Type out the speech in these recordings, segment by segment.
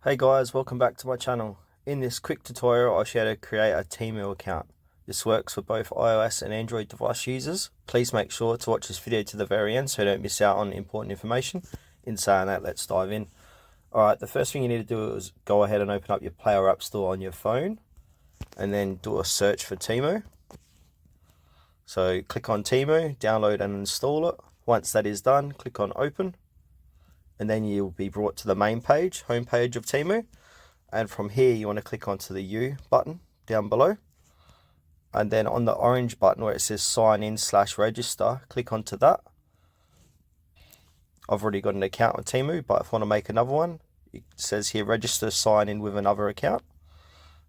Hey guys, welcome back to my channel. In this quick tutorial, I'll show you how to create a Temu account. This works for both iOS and Android device users. Please make sure to watch this video to the very end so you don't miss out on important information. In saying that, let's dive in. Alright, the first thing you need to do is go ahead and open up your Play or App Store on your phone and then do a search for Temu. So click on Temu, download and install it. Once that is done, click on Open. And then you'll be brought to the main page, home page of Temu. And from here, you want to click onto the U button down below. And then on the orange button where it says sign in/register, click onto that. I've already got an account with Temu, but if I want to make another one, it says here register, sign in with another account.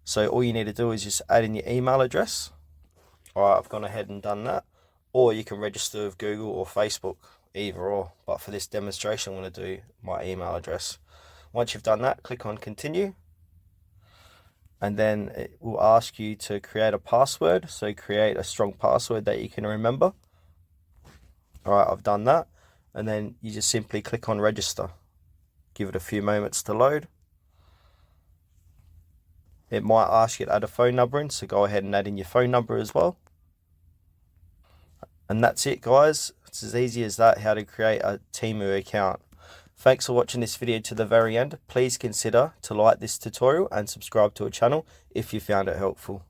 So all you need to do is just add in your email address. Alright, I've gone ahead and done that. Or you can register with Google or Facebook, either or. But for this demonstration, I'm going to do my email address. Once you've done that, click on continue. And then it will ask you to create a password. So create a strong password that you can remember. Alright, I've done that. And then you just simply click on register. Give it a few moments to load. It might ask you to add a phone number in, so go ahead and add in your phone number as well. And that's it, guys. It's as easy as that, how to create a Temu account. Thanks for watching this video to the very end. Please consider to like this tutorial and subscribe to our channel if you found it helpful.